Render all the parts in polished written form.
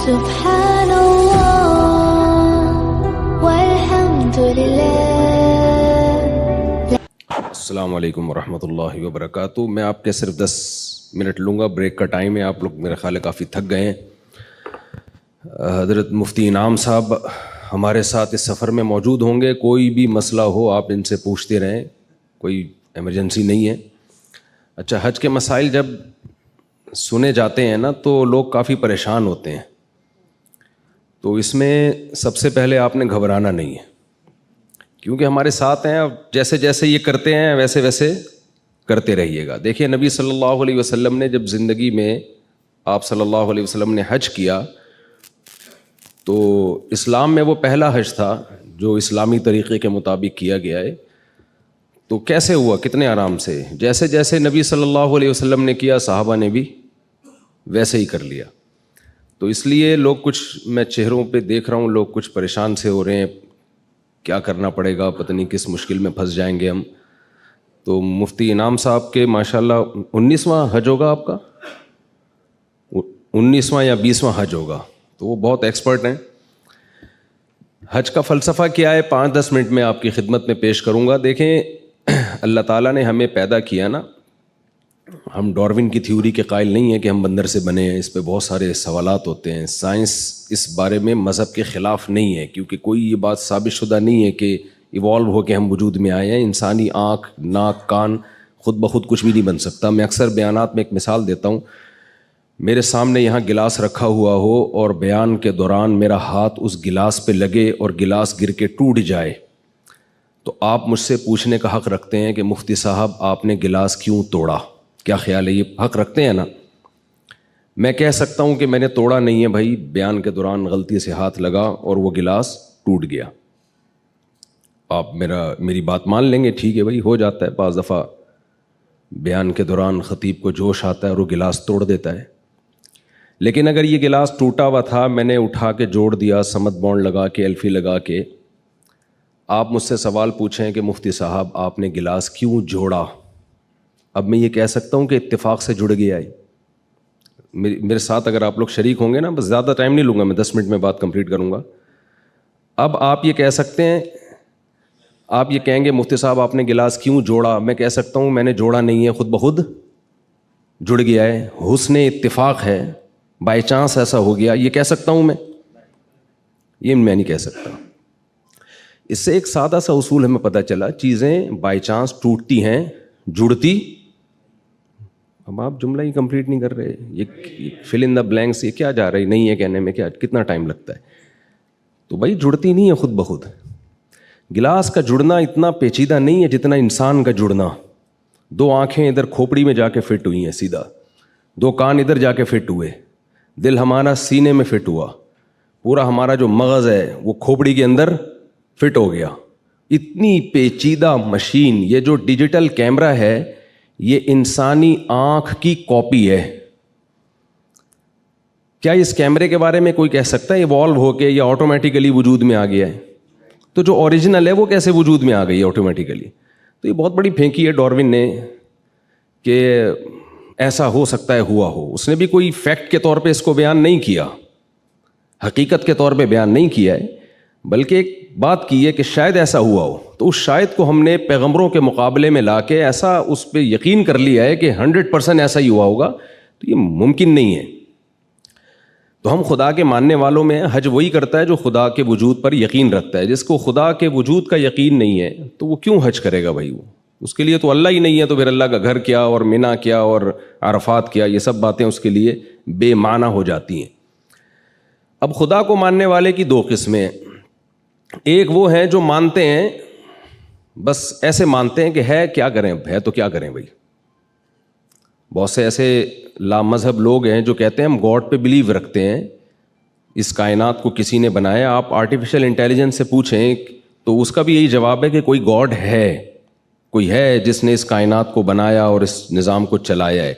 سبحان اللہ والحمد للہ۔ السلام علیکم ورحمۃ اللہ وبرکاتہ۔ میں آپ کے صرف 10 منٹ لوں گا، بریک کا ٹائم ہے، آپ لوگ میرے خیال ہے کافی تھک گئے ہیں۔ حضرت مفتی انعام صاحب ہمارے ساتھ اس سفر میں موجود ہوں گے، کوئی بھی مسئلہ ہو آپ ان سے پوچھتے رہیں، کوئی ایمرجنسی نہیں ہے۔ اچھا، حج کے مسائل جب سنے جاتے ہیں نا تو لوگ کافی پریشان ہوتے ہیں، تو اس میں سب سے پہلے آپ نے گھبرانا نہیں ہے، کیونکہ ہمارے ساتھ ہیں، جیسے جیسے یہ کرتے ہیں ویسے ویسے کرتے رہیے گا۔ دیکھیے نبی صلی اللہ علیہ وسلم نے جب زندگی میں آپ صلی اللہ علیہ وسلم نے حج کیا تو اسلام میں وہ پہلا حج تھا جو اسلامی طریقے کے مطابق کیا گیا ہے۔ تو کیسے ہوا؟ کتنے آرام سے، جیسے جیسے نبی صلی اللہ علیہ وسلم نے کیا صحابہ نے بھی ویسے ہی کر لیا۔ تو اس لیے لوگ کچھ، میں چہروں پہ دیکھ رہا ہوں لوگ کچھ پریشان سے ہو رہے ہیں، کیا کرنا پڑے گا، پتہ نہیں کس مشکل میں پھنس جائیں گے ہم۔ تو مفتی انعام صاحب کے ماشاءاللہ 19واں حج ہوگا آپ کا، 19واں یا 20واں حج ہوگا، تو وہ بہت ایکسپرٹ ہیں۔ حج کا فلسفہ کیا ہے 5-10 منٹ میں آپ کی خدمت میں پیش کروں گا۔ دیکھیں اللہ تعالیٰ نے ہمیں پیدا کیا نا، ہم ڈارون کی تھیوری کے قائل نہیں ہیں کہ ہم بندر سے بنے ہیں، اس پہ بہت سارے سوالات ہوتے ہیں۔ سائنس اس بارے میں مذہب کے خلاف نہیں ہے، کیونکہ کوئی یہ بات ثابت شدہ نہیں ہے کہ ایوالو ہو کے ہم وجود میں آئے ہیں۔ انسانی آنکھ، ناک، کان خود بخود کچھ بھی نہیں بن سکتا۔ میں اکثر بیانات میں ایک مثال دیتا ہوں، میرے سامنے یہاں گلاس رکھا ہوا ہو اور بیان کے دوران میرا ہاتھ اس گلاس پہ لگے اور گلاس گر کے ٹوٹ جائے تو آپ مجھ سے پوچھنے کا حق رکھتے ہیں کہ مفتی صاحب آپ نے گلاس کیوں توڑا؟ کیا خیال ہے؟ یہ حق رکھتے ہیں نا؟ میں کہہ سکتا ہوں کہ میں نے توڑا نہیں ہے بھائی، بیان کے دوران غلطی سے ہاتھ لگا اور وہ گلاس ٹوٹ گیا۔ آپ میری بات مان لیں گے، ٹھیک ہے بھائی، ہو جاتا ہے بعض دفعہ بیان کے دوران خطیب کو جوش آتا ہے اور وہ گلاس توڑ دیتا ہے۔ لیکن اگر یہ گلاس ٹوٹا ہوا تھا، میں نے اٹھا کے جوڑ دیا، سمت بانڈ لگا کے، ایلفی لگا کے، آپ مجھ سے سوال پوچھیں کہ مفتی صاحب آپ نے گلاس کیوں جوڑا، اب میں یہ کہہ سکتا ہوں کہ اتفاق سے جڑ گیا ہے۔ میرے ساتھ اگر آپ لوگ شریک ہوں گے نا، بس زیادہ ٹائم نہیں لوں گا، میں 10 منٹ میں بات کمپلیٹ کروں گا۔ اب آپ یہ کہہ سکتے ہیں، آپ یہ کہیں گے مفتی صاحب آپ نے گلاس کیوں جوڑا، میں کہہ سکتا ہوں میں نے جوڑا نہیں ہے، خود بخود جڑ گیا ہے، حسن اتفاق ہے، بائی چانس ایسا ہو گیا، یہ کہہ سکتا ہوں میں؟ یہ میں نہیں کہہ سکتا۔ اس سے ایک سادہ سا اصول ہمیں پتہ چلا، چیزیں بائی چانس ٹوٹتی ہیں، جڑتی، اب آپ جملہ ہی کمپلیٹ نہیں کر رہے، یہ فل ان دا بلینکس، یہ کیا جا رہی نہیں ہے کہنے میں، کیا کتنا ٹائم لگتا ہے؟ تو بھائی جڑتی نہیں ہے خود بخود۔ گلاس کا جڑنا اتنا پیچیدہ نہیں ہے جتنا انسان کا جڑنا۔ 2 آنکھیں ادھر کھوپڑی میں جا کے فٹ ہوئی ہیں سیدھا، 2 کان ادھر جا کے فٹ ہوئے، دل ہمارا سینے میں فٹ ہوا، پورا ہمارا جو مغز ہے وہ کھوپڑی کے اندر فٹ ہو گیا۔ اتنی پیچیدہ مشین، یہ جو ڈیجیٹل کیمرہ ہے یہ انسانی آنکھ کی کاپی ہے۔ کیا اس کیمرے کے بارے میں کوئی کہہ سکتا ہے ایوالو ہو کے یا آٹومیٹیکلی وجود میں آ گیا ہے؟ تو جو اوریجنل ہے وہ کیسے وجود میں آ گئی ہے آٹومیٹیکلی؟ تو یہ بہت بڑی پھینکی ہے ڈارون نے کہ ایسا ہو سکتا ہے، ہوا ہو۔ اس نے بھی کوئی فیکٹ کے طور پہ اس کو بیان نہیں کیا، حقیقت کے طور پہ بیان نہیں کیا ہے، بلکہ ایک بات کی ہے کہ شاید ایسا ہوا ہو۔ تو اس شاید کو ہم نے پیغمبروں کے مقابلے میں لا کے ایسا اس پہ یقین کر لیا ہے کہ 100% ایسا ہی ہوا ہوگا، تو یہ ممکن نہیں ہے۔ تو ہم خدا کے ماننے والوں میں حج وہی کرتا ہے جو خدا کے وجود پر یقین رکھتا ہے۔ جس کو خدا کے وجود کا یقین نہیں ہے تو وہ کیوں حج کرے گا بھائی؟ وہ اس کے لیے تو اللہ ہی نہیں ہے، تو پھر اللہ کا گھر کیا اور منی کیا اور عرفات کیا، یہ سب باتیں اس کے لیے بے معنی ہو جاتی ہیں۔ اب خدا کو ماننے والے کی 2 قسمیں، ایک وہ ہیں جو مانتے ہیں، بس ایسے مانتے ہیں کہ ہے، کیا کریں، ہے تو کیا کریں بھائی۔ بہت سے ایسے لامذہب لوگ ہیں جو کہتے ہیں ہم گاڈ پہ بلیو رکھتے ہیں، اس کائنات کو کسی نے بنایا۔ آپ آرٹیفیشل انٹیلیجنس سے پوچھیں تو اس کا بھی یہی جواب ہے کہ کوئی گاڈ ہے، کوئی ہے جس نے اس کائنات کو بنایا اور اس نظام کو چلایا ہے۔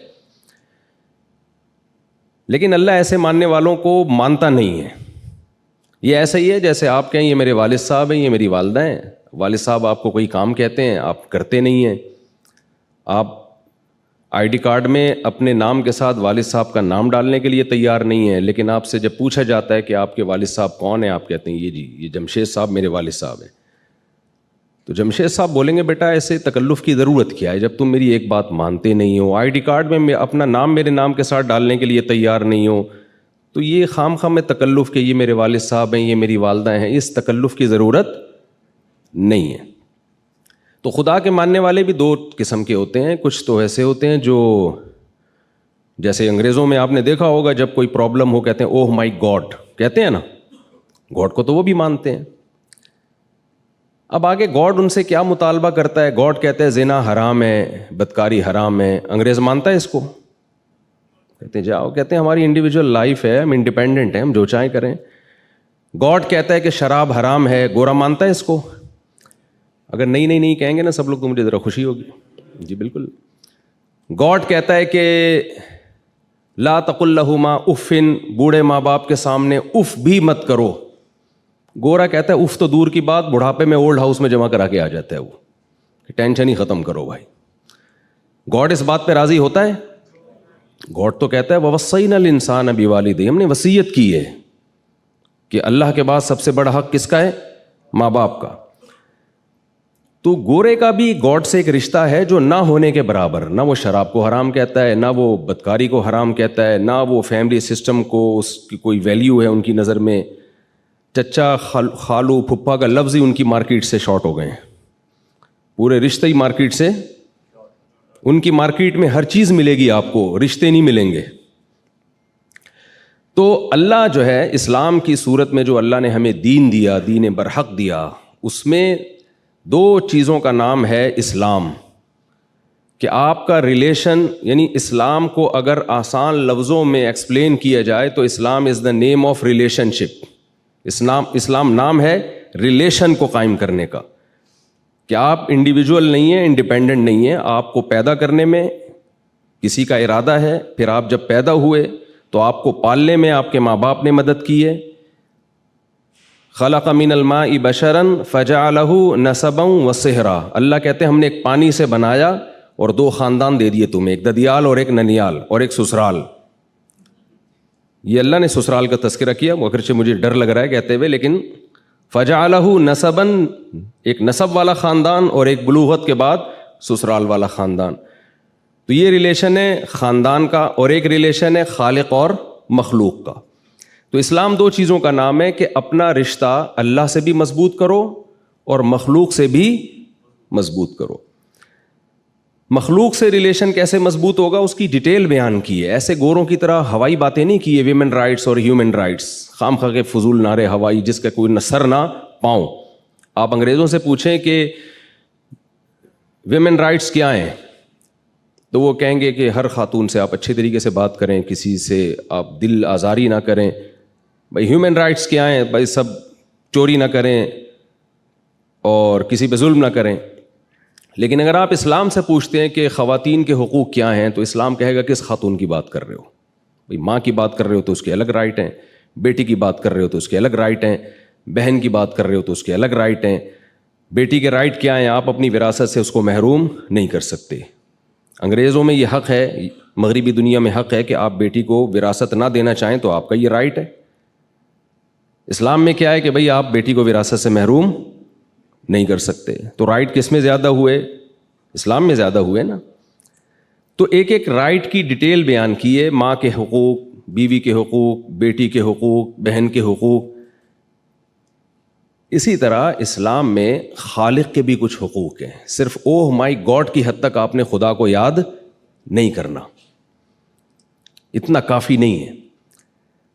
لیکن اللہ ایسے ماننے والوں کو مانتا نہیں ہے۔ یہ ایسا ہی ہے جیسے آپ کہیں یہ میرے والد صاحب ہیں، یہ میری والدہ ہیں۔ والد صاحب آپ کو کوئی کام کہتے ہیں، آپ کرتے نہیں ہیں، آپ آئی ڈی کارڈ میں اپنے نام کے ساتھ والد صاحب کا نام ڈالنے کے لیے تیار نہیں ہے، لیکن آپ سے جب پوچھا جاتا ہے کہ آپ کے والد صاحب کون ہیں، آپ کہتے ہیں یہ جمشید صاحب میرے والد صاحب ہیں. تو جمشید صاحب بولیں گے بیٹا ایسے تکلف کی ضرورت کیا ہے جب تم میری ایک بات مانتے نہیں ہو، آئی ڈی کارڈ میں اپنا نام میرے نام کے ساتھ ڈالنے کے لیے تیار نہیں ہو، تو یہ خام خواہ میں تکلف کہ یہ میرے والد صاحب ہیں، یہ میری والدہ ہیں، اس تکلف کی ضرورت نہیں ہے. تو خدا کے ماننے والے بھی دو قسم کے ہوتے ہیں. کچھ تو ایسے ہوتے ہیں جو جیسے انگریزوں میں آپ نے دیکھا ہوگا جب کوئی پرابلم ہو کہتے ہیں اوہ مائی گاڈ، کہتے ہیں نا، گاڈ کو تو وہ بھی مانتے ہیں. اب آگے گاڈ ان سے کیا مطالبہ کرتا ہے؟ گاڈ کہتے ہیں زنا حرام ہے، بدکاری حرام ہے. انگریز مانتا ہے اس کو؟ کہتے ہیں جاؤ، کہتے ہیں ہماری انڈیویجول لائف ہے، ہم انڈیپینڈنٹ ہیں، ہم جو چاہیں کریں. گاڈ کہتا ہے کہ شراب حرام ہے، گورا مانتا ہے اس کو؟ اگر نہیں کہیں گے نا سب لوگ تو مجھے ذرا خوشی ہوگی. جی بالکل. گاڈ کہتا ہے کہ لا تقل لہما اف، بوڑھے ماں باپ کے سامنے اف بھی مت کرو. گورا کہتا ہے اف تو دور کی بات، بڑھاپے میں اولڈ ہاؤس میں جمع کرا کے آ جاتا ہے وہ، کہ ٹینشن ہی ختم کرو بھائی. گاڈ اس بات پہ راضی ہوتا ہے؟ گاڈ تو کہتا ہے ووصینا الانسان بوالدیہ، ہم نے وصیت کی ہے کہ اللہ کے بعد سب سے بڑا حق کس کا ہے؟ ماں باپ کا. تو گورے کا بھی گاڈ سے ایک رشتہ ہے جو نہ ہونے کے برابر. نہ وہ شراب کو حرام کہتا ہے، نہ وہ بدکاری کو حرام کہتا ہے، نہ وہ فیملی سسٹم کو اس کی کوئی ویلیو ہے ان کی نظر میں. چچا خالو پھپھا کا لفظ ہی ان کی مارکیٹ سے شارٹ ہو گئے ہیں، پورے رشتے ہی مارکیٹ سے. ان کی مارکیٹ میں ہر چیز ملے گی آپ کو، رشتے نہیں ملیں گے. تو اللہ جو ہے اسلام کی صورت میں جو اللہ نے ہمیں دین دیا، دین برحق دیا، اس میں دو چیزوں کا نام ہے اسلام. کہ آپ کا ریلیشن، یعنی اسلام کو اگر آسان لفظوں میں ایکسپلین کیا جائے تو اسلام از دا نیم آف ریلیشن شپ. اسلام نام ہے ریلیشن کو قائم کرنے کا، کہ آپ انڈیویجول نہیں ہیں، انڈیپینڈنٹ نہیں ہیں. آپ کو پیدا کرنے میں کسی کا ارادہ ہے، پھر آپ جب پیدا ہوئے تو آپ کو پالنے میں آپ کے ماں باپ نے مدد کی ہے. خلق من الماء بشرا فجعلہ نسبا وصہرا. اللہ کہتے ہیں ہم نے ایک پانی سے بنایا اور دو خاندان دے دیے تمہیں، ایک ددیال اور ایک ننیال اور ایک سسرال. یہ اللہ نے سسرال کا تذکرہ کیا، اگرچہ مجھے ڈر لگ رہا ہے کہتے ہوئے، لیکن فجعلہ نسبا، ایک نسب والا خاندان اور ایک بلوغت کے بعد سسرال والا خاندان. تو یہ ریلیشن ہے خاندان کا، اور ایک ریلیشن ہے خالق اور مخلوق کا. تو اسلام دو چیزوں کا نام ہے کہ اپنا رشتہ اللہ سے بھی مضبوط کرو اور مخلوق سے بھی مضبوط کرو. مخلوق سے ریلیشن کیسے مضبوط ہوگا اس کی ڈیٹیل بیان کی ہے. ایسے گوروں کی طرح ہوائی باتیں نہیں کی ہے، ویمن رائٹس اور ہیومن رائٹس، خام خواہ کے فضول نعرے ہوائی جس کا کوئی نہ سر نہ پاؤں. آپ انگریزوں سے پوچھیں کہ ویمن رائٹس کیا ہیں تو وہ کہیں گے کہ ہر خاتون سے آپ اچھے طریقے سے بات کریں، کسی سے آپ دل آزاری نہ کریں. بھائی ہیومن رائٹس کیا ہیں؟ بھائی سب چوری نہ کریں اور کسی پہ ظلم نہ کریں. لیکن اگر آپ اسلام سے پوچھتے ہیں کہ خواتین کے حقوق کیا ہیں تو اسلام کہے گا کس خاتون کی بات کر رہے ہو؟ بھائی ماں کی بات کر رہے ہو تو اس کے الگ رائٹ ہیں، بیٹی کی بات کر رہے ہو تو اس کے الگ رائٹ ہیں، بہن کی بات کر رہے ہو تو اس کے الگ رائٹ ہیں. بیٹی کے رائٹ کیا ہیں؟ آپ اپنی وراثت سے اس کو محروم نہیں کر سکتے. انگریزوں میں یہ حق ہے، مغربی دنیا میں حق ہے کہ آپ بیٹی کو وراثت نہ دینا چاہیں تو آپ کا یہ رائٹ ہے. اسلام میں کیا ہے کہ بھئی آپ بیٹی کو وراثت سے محروم نہیں کر سکتے. تو رائٹ کس میں زیادہ ہوئے؟ اسلام میں زیادہ ہوئے نا. تو ایک ایک رائٹ کی ڈیٹیل بیان کی ہے، ماں کے حقوق، بیوی کے حقوق، بیٹی کے حقوق، بہن کے حقوق. اسی طرح اسلام میں خالق کے بھی کچھ حقوق ہیں. صرف اوہ مائی گاڈ کی حد تک آپ نے خدا کو یاد نہیں کرنا، اتنا کافی نہیں ہے.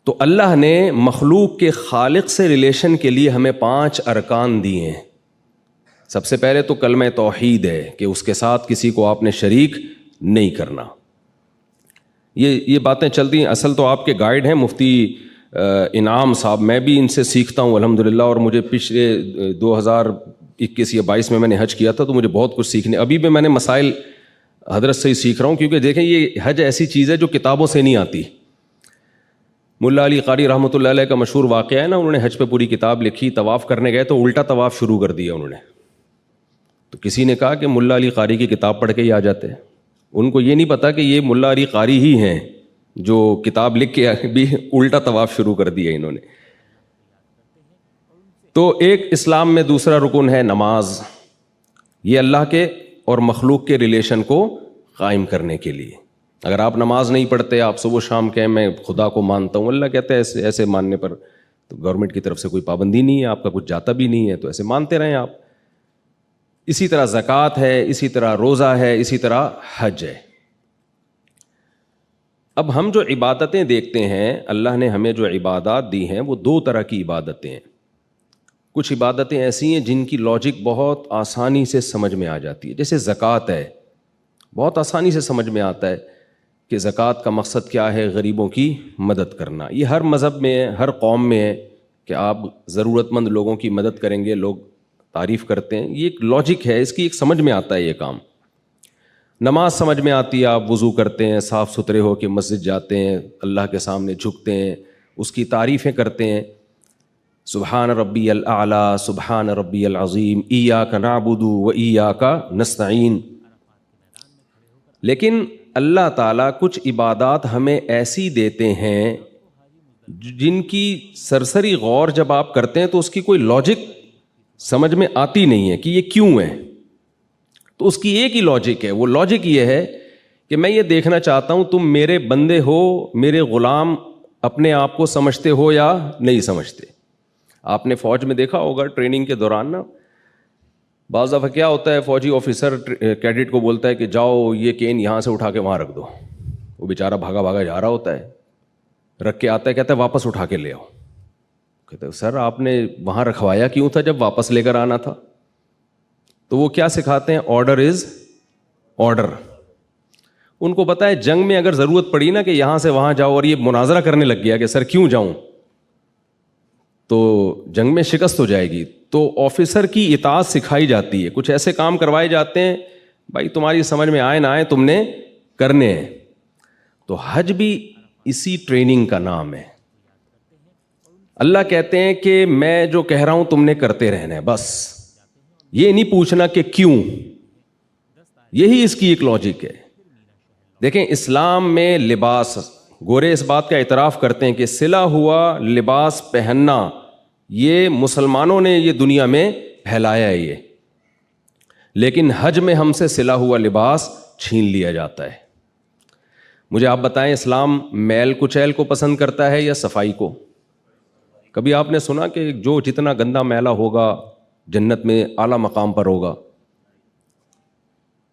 تو اللہ نے مخلوق کے خالق سے ریلیشن کے لیے ہمیں 5 ارکان دیے ہیں. سب سے پہلے تو کلمہ توحید ہے کہ اس کے ساتھ کسی کو آپ نے شریک نہیں کرنا. یہ باتیں چلتی ہیں. اصل تو آپ کے گائیڈ ہیں مفتی انعام صاحب، میں بھی ان سے سیکھتا ہوں الحمدللہ. اور مجھے پچھلے 2021 یا 22 میں نے حج کیا تھا تو مجھے بہت کچھ سیکھنے، ابھی بھی میں نے مسائل حضرت سے ہی سیکھ رہا ہوں. کیونکہ دیکھیں یہ حج ایسی چیز ہے جو کتابوں سے نہیں آتی. ملا علی قاری رحمۃ اللہ علیہ کا مشہور واقعہ ہے نا، انہوں نے حج پہ پوری کتاب لکھی، طواف کرنے گئے تو الٹا طواف شروع کر دیا انہوں نے. تو کسی نے کہا کہ ملا علی قاری کی کتاب پڑھ کے ہی آ جاتے ہیں. ان کو یہ نہیں پتا کہ یہ ملا علی قاری ہی ہیں جو کتاب لکھ کے بھی الٹا طواف شروع کر دیا انہوں نے. تو ایک اسلام میں دوسرا رکن ہے نماز. یہ اللہ کے اور مخلوق کے ریلیشن کو قائم کرنے کے لیے. اگر آپ نماز نہیں پڑھتے, آپ صبح شام کہیں میں خدا کو مانتا ہوں, اللہ کہتا ہے ایسے ماننے پر تو گورنمنٹ کی طرف سے کوئی پابندی نہیں ہے, آپ کا کچھ جاتا بھی نہیں ہے, تو ایسے مانتے رہیں آپ. اسی طرح زکوٰۃ ہے, اسی طرح روزہ ہے, اسی طرح حج ہے. اب ہم جو عبادتیں دیکھتے ہیں, اللہ نے ہمیں جو عبادات دی ہیں وہ دو طرح کی عبادتیں ہیں. کچھ عبادتیں ایسی ہیں جن کی لاجک بہت آسانی سے سمجھ میں آ جاتی ہے. جیسے زکوٰۃ ہے, بہت آسانی سے سمجھ میں آتا ہے کہ زکوٰۃ کا مقصد کیا ہے, غریبوں کی مدد کرنا. یہ ہر مذہب میں ہے, ہر قوم میں ہے کہ آپ ضرورت مند لوگوں کی مدد کریں گے, لوگ تعریف کرتے ہیں. یہ ایک لاجک ہے, اس کی ایک سمجھ میں آتا ہے یہ کام. نماز سمجھ میں آتی ہے, آپ وضو کرتے ہیں, صاف ستھرے ہو کے مسجد جاتے ہیں, اللہ کے سامنے جھکتے ہیں, اس کی تعریفیں کرتے ہیں, سبحان ربی الاعلیٰ, سبحان ربی العظیم, ایاک نعبد و ایاک نستعین. لیکن اللہ تعالیٰ کچھ عبادات ہمیں ایسی دیتے ہیں جن کی سرسری غور جب آپ کرتے ہیں تو اس کی کوئی لاجک سمجھ میں آتی نہیں ہے کہ یہ کیوں ہے. تو اس کی ایک ہی لاجک ہے, وہ لاجک یہ ہے کہ میں یہ دیکھنا چاہتا ہوں تم میرے بندے ہو, میرے غلام اپنے آپ کو سمجھتے ہو یا نہیں سمجھتے. آپ نے فوج میں دیکھا ہوگا ٹریننگ کے دوران نا, بعض دفعہ کیا ہوتا ہے, فوجی آفیسر کیڈٹ کو بولتا ہے کہ جاؤ یہ کین یہاں سے اٹھا کے وہاں رکھ دو. وہ بیچارہ بھاگا بھاگا جا رہا ہوتا ہے, رکھ کے آتا ہے, کہتا ہے واپس اٹھا کے لے آؤ. کہتے ہیں سر آپ نے وہاں رکھوایا کیوں تھا جب واپس لے کر آنا تھا. تو وہ کیا سکھاتے ہیں, آرڈر از آرڈر. ان کو پتا ہے جنگ میں اگر ضرورت پڑی نا کہ یہاں سے وہاں جاؤ, اور یہ مناظرہ کرنے لگ گیا کہ سر کیوں جاؤں, تو جنگ میں شکست ہو جائے گی. تو آفیسر کی اطاعت سکھائی جاتی ہے, کچھ ایسے کام کروائے جاتے ہیں بھائی تمہاری سمجھ میں آئے نہ آئے تم نے کرنے ہیں. تو حج بھی اسی ٹریننگ کا نام ہے. اللہ کہتے ہیں کہ میں جو کہہ رہا ہوں تم نے کرتے رہنا ہے, بس یہ نہیں پوچھنا کہ کیوں. یہی اس کی ایک لاجک ہے. دیکھیں اسلام میں لباس, گورے اس بات کا اعتراف کرتے ہیں کہ سلا ہوا لباس پہننا یہ مسلمانوں نے یہ دنیا میں پھیلایا ہے یہ, لیکن حج میں ہم سے سلا ہوا لباس چھین لیا جاتا ہے. مجھے آپ بتائیں اسلام میل کچیل کو پسند کرتا ہے یا صفائی کو؟ کبھی آپ نے سنا کہ جو جتنا گندا میلا ہوگا جنت میں اعلیٰ مقام پر ہوگا,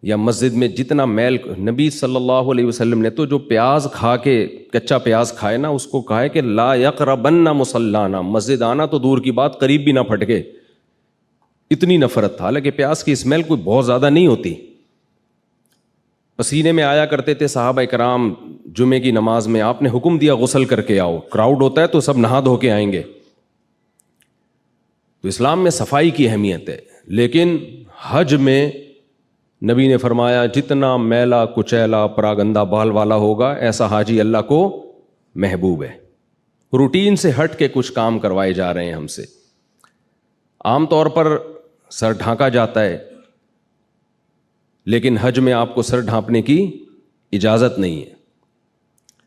یا مسجد میں جتنا میل؟ نبی صلی اللہ علیہ وسلم نے تو جو پیاز کھا کے, کچا پیاز کھائے نا, اس کو کہا ہے کہ لا یقربن مصلانا, مسجد آنا تو دور کی بات, قریب بھی نہ پھٹکے. اتنی نفرت تھا. حالانکہ پیاز کی اسمیل کوئی بہت زیادہ نہیں ہوتی. پسینے میں آیا کرتے تھے صحابہ کرام جمعے کی نماز میں, آپ نے حکم دیا غسل کر کے آؤ, کراؤڈ ہوتا ہے تو سب نہا دھو کے آئیں گے. تو اسلام میں صفائی کی اہمیت ہے. لیکن حج میں نبی نے فرمایا جتنا میلا کچیلا پراگندہ بال والا ہوگا ایسا حاجی اللہ کو محبوب ہے. روٹین سے ہٹ کے کچھ کام کروائے جا رہے ہیں ہم سے. عام طور پر سر ڈھانکا جاتا ہے, لیکن حج میں آپ کو سر ڈھانپنے کی اجازت نہیں ہے.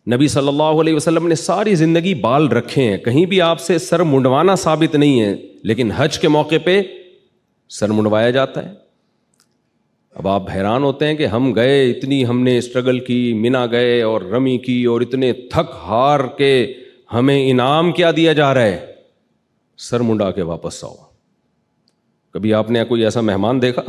نبی صلی اللہ علیہ وسلم نے ساری زندگی بال رکھے ہیں, کہیں بھی آپ سے سر منڈوانا ثابت نہیں ہے, لیکن حج کے موقع پہ سر منڈوایا جاتا ہے. اب آپ حیران ہوتے ہیں کہ ہم گئے, اتنی ہم نے اسٹرگل کی, منا گئے اور رمی کی, اور اتنے تھک ہار کے ہمیں انعام کیا دیا جا رہا ہے, سر منڈا کے واپس آؤ. کبھی آپ نے کوئی ایسا مہمان دیکھا,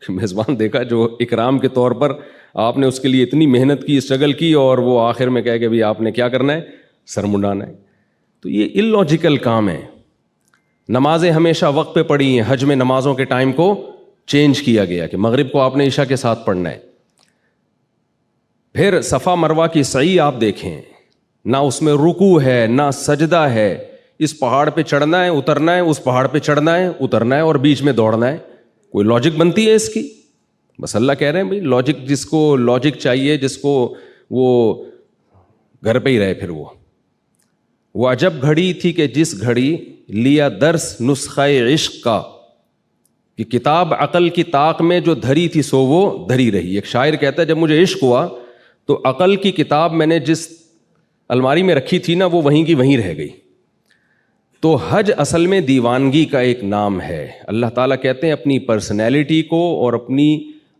میزبان دیکھا جو اکرام کے طور پر آپ نے اس کے لیے اتنی محنت کی, اسٹرگل کی, اور وہ آخر میں کہے کہ بھائی آپ نے کیا کرنا ہے, سر منڈانا ہے. تو یہ اللاجیکل کام ہے. نمازیں ہمیشہ وقت پہ پڑھی ہیں, حج میں نمازوں کے ٹائم کو چینج کیا گیا کہ مغرب کو آپ نے عشاء کے ساتھ پڑھنا ہے. پھر صفا مروہ کی سعی آپ دیکھیں, نہ اس میں رکوع ہے نہ سجدہ ہے. اس پہاڑ پہ چڑھنا ہے اترنا ہے, اس پہاڑ پہ چڑھنا ہے اترنا ہے, اور بیچ میں دوڑنا ہے. کوئی لاجک بنتی ہے اس کی؟ بس اللہ کہہ رہے ہیں بھائی لاجک, جس کو لاجک چاہیے, جس کو وہ گھر پہ ہی رہے. پھر وہ عجب گھڑی تھی کہ جس گھڑی لیا درس نسخہ عشق کا, کہ کتاب عقل کی طاق میں جو دھری تھی سو وہ دھری رہی. ایک شاعر کہتا ہے جب مجھے عشق ہوا تو عقل کی کتاب میں نے جس الماری میں رکھی تھی نا وہ وہیں کی وہیں رہ گئی. تو حج اصل میں دیوانگی کا ایک نام ہے. اللہ تعالیٰ کہتے ہیں اپنی پرسنالٹی کو اور اپنی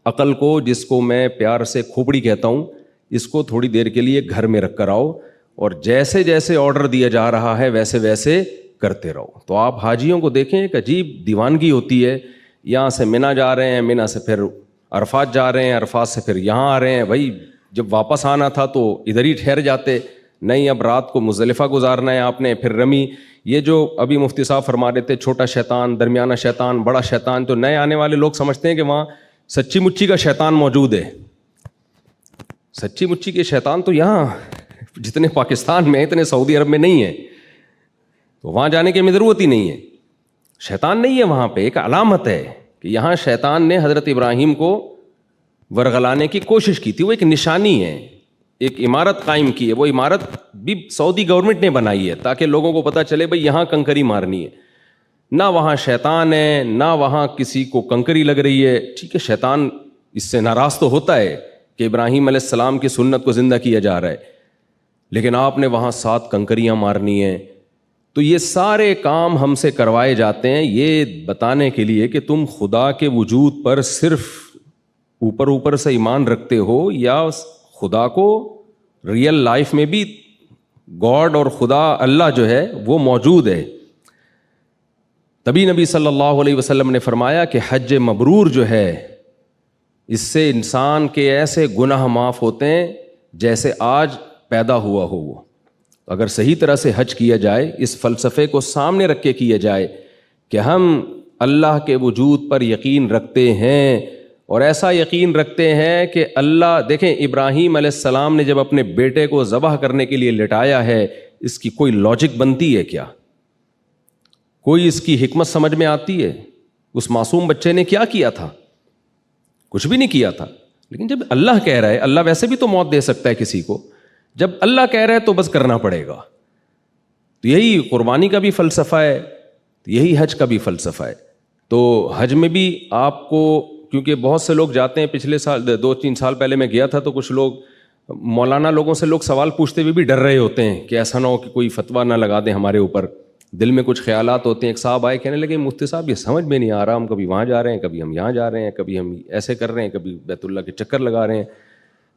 عقل کو, جس کو میں پیار سے کھوپڑی کہتا ہوں, اس کو تھوڑی دیر کے لیے گھر میں رکھ کر آؤ اور جیسے جیسے آرڈر دیا جا رہا ہے ویسے ویسے کرتے رہو. تو آپ حاجیوں کو دیکھیں, ایک عجیب دیوانگی ہوتی ہے. یہاں سے منی جا رہے ہیں, منی سے پھر عرفات جا رہے ہیں, عرفات سے پھر یہاں آ رہے ہیں. بھائی جب واپس آنا تھا تو ادھر ہی ٹھہر جاتے, نہیں اب رات کو مزدلفہ گزارنا ہے آپ نے, پھر رمی. یہ جو ابھی مفتی صاحب فرما رہے تھے چھوٹا شیطان, درمیانہ شیطان, بڑا شیطان, تو نئے آنے والے لوگ سمجھتے ہیں کہ وہاں سچی مچی کا شیطان موجود ہے. سچی مچی کے شیطان تو یہاں جتنے پاکستان میں اتنے سعودی عرب میں نہیں ہیں, تو وہاں جانے کی ہمیں ضرورت ہی نہیں ہے. شیطان نہیں ہے وہاں پہ, ایک علامت ہے کہ یہاں شیطان نے حضرت ابراہیم کو ورغلانے کی کوشش کی تھی. وہ ایک نشانی ہے, ایک عمارت قائم کی ہے. وہ عمارت بھی سعودی گورنمنٹ نے بنائی ہے تاکہ لوگوں کو پتہ چلے بھئی یہاں کنکری مارنی ہے. نہ وہاں شیطان ہے, نہ وہاں کسی کو کنکری لگ رہی ہے. ٹھیک ہے, شیطان اس سے ناراض تو ہوتا ہے کہ ابراہیم علیہ السلام کی سنت کو زندہ کیا جا رہا ہے, لیکن آپ نے وہاں 7 کنکریاں مارنی ہیں. تو یہ سارے کام ہم سے کروائے جاتے ہیں یہ بتانے کے لیے کہ تم خدا کے وجود پر صرف اوپر سے ایمان رکھتے ہو یا خدا کو ریئل لائف میں بھی گاڈ اور خدا اللہ جو ہے وہ موجود ہے. تبھی نبی صلی اللہ علیہ وسلم نے فرمایا کہ حج مبرور جو ہے اس سے انسان کے ایسے گناہ معاف ہوتے ہیں جیسے آج پیدا ہوا ہو وہ. اگر صحیح طرح سے حج کیا جائے, اس فلسفے کو سامنے رکھ کے کیا جائے کہ ہم اللہ کے وجود پر یقین رکھتے ہیں اور ایسا یقین رکھتے ہیں کہ اللہ, دیکھیں ابراہیم علیہ السلام نے جب اپنے بیٹے کو ذبح کرنے کے لیے لٹایا ہے, اس کی کوئی لاجک بنتی ہے کیا؟ کوئی اس کی حکمت سمجھ میں آتی ہے؟ اس معصوم بچے نے کیا کیا تھا؟ کچھ بھی نہیں کیا تھا. لیکن جب اللہ کہہ رہا ہے, اللہ ویسے بھی تو موت دے سکتا ہے کسی کو, جب اللہ کہہ رہا ہے تو بس کرنا پڑے گا. تو یہی قربانی کا بھی فلسفہ ہے, یہی حج کا بھی فلسفہ ہے. تو حج میں بھی آپ کو, کیونکہ بہت سے لوگ جاتے ہیں, پچھلے سال 2-3 سال پہلے میں گیا تھا تو کچھ لوگ مولانا لوگوں سے لوگ سوال پوچھتے ہوئے بھی ڈر رہے ہوتے ہیں کہ ایسا نہ ہو کہ کوئی فتویٰ نہ لگا دیں ہمارے اوپر. دل میں کچھ خیالات ہوتے ہیں. ایک صاحب آئے کہنے لگے مفتی صاحب یہ سمجھ میں نہیں آ رہا, ہم کبھی وہاں جا رہے ہیں, کبھی ہم یہاں جا رہے ہیں, کبھی ہم ایسے کر رہے ہیں, کبھی بیت اللہ کے چکر لگا رہے ہیں.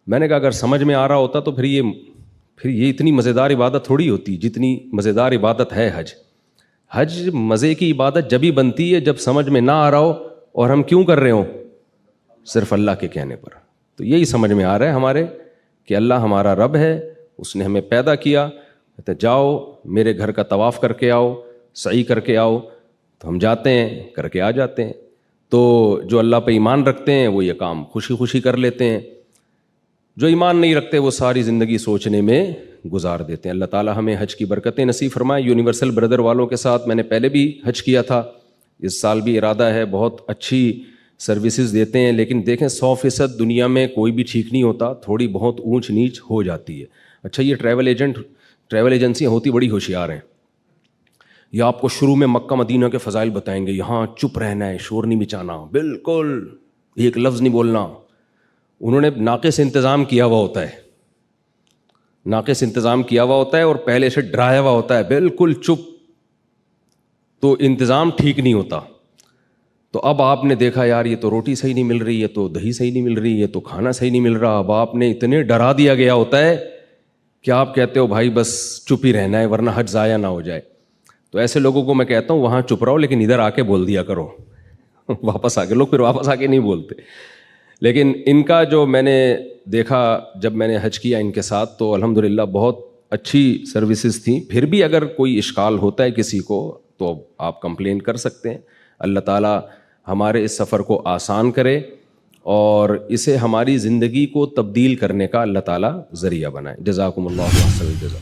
میں نے کہا اگر سمجھ میں آ رہا ہوتا تو پھر یہ اتنی مزیدار عبادت تھوڑی ہوتی جتنی مزیدار عبادت ہے حج. حج مزے کی عبادت جب ہی بنتی ہے جب سمجھ میں نہ آ رہا ہو اور ہم کیوں کر رہے ہوں, صرف اللہ کے کہنے پر. تو یہی سمجھ میں آ رہا ہے ہمارے کہ اللہ ہمارا رب ہے, اس نے ہمیں پیدا کیا, کہتے جاؤ میرے گھر کا طواف کر کے آؤ, سعی کر کے آؤ. تو ہم جاتے ہیں, کر کے آ جاتے ہیں. تو جو اللہ پہ ایمان رکھتے ہیں وہ یہ کام خوشی خوشی کر لیتے ہیں, جو ایمان نہیں رکھتے وہ ساری زندگی سوچنے میں گزار دیتے ہیں. اللہ تعالی ہمیں حج کی برکتیں نصیب فرمائے. یونیورسل بردر والوں کے ساتھ میں نے پہلے بھی حج کیا تھا, اس سال بھی ارادہ ہے. بہت اچھی سروسز دیتے ہیں, لیکن دیکھیں 100% دنیا میں کوئی بھی ٹھیک نہیں ہوتا, تھوڑی بہت اونچ نیچ ہو جاتی ہے. اچھا یہ ٹریول ایجنسیاں ہوتی بڑی ہوشیار ہیں. یہ آپ کو شروع میں مکہ مدینہ کے فضائل بتائیں گے, یہاں چپ رہنا ہے, شور نہیں مچانا, بالکل ایک لفظ نہیں بولنا. انہوں نے ناقص انتظام کیا ہوا ہوتا ہے, ناقص انتظام کیا ہوا ہوتا ہے اور پہلے سے ڈرایا ہوا ہوتا ہے بالکل چپ, تو انتظام ٹھیک نہیں ہوتا. تو اب آپ نے دیکھا یار یہ تو روٹی صحیح نہیں مل رہی ہے, تو دہی صحیح نہیں مل رہی ہے, تو کھانا صحیح نہیں مل رہا. اب آپ نے اتنے ڈرا دیا گیا ہوتا ہے کہ آپ کہتے ہو بھائی بس چپ ہی رہنا ہے ورنہ حج ضائع نہ ہو جائے. تو ایسے لوگوں کو میں کہتا ہوں وہاں چپ رہو لیکن ادھر آ کے بول دیا کرو. واپس آ کے لوگ پھر واپس آ کے نہیں بولتے. لیکن ان کا جو میں نے دیکھا جب میں نے حج کیا ان کے ساتھ, تو الحمدللہ بہت اچھی سروسز تھیں. پھر بھی اگر کوئی اشکال ہوتا ہے کسی کو تو آپ کمپلین کر سکتے ہیں. اللہ تعالیٰ ہمارے اس سفر کو آسان کرے اور اسے ہماری زندگی کو تبدیل کرنے کا اللہ تعالیٰ ذریعہ بنائے. جزاکم اللہ خیر الجزا.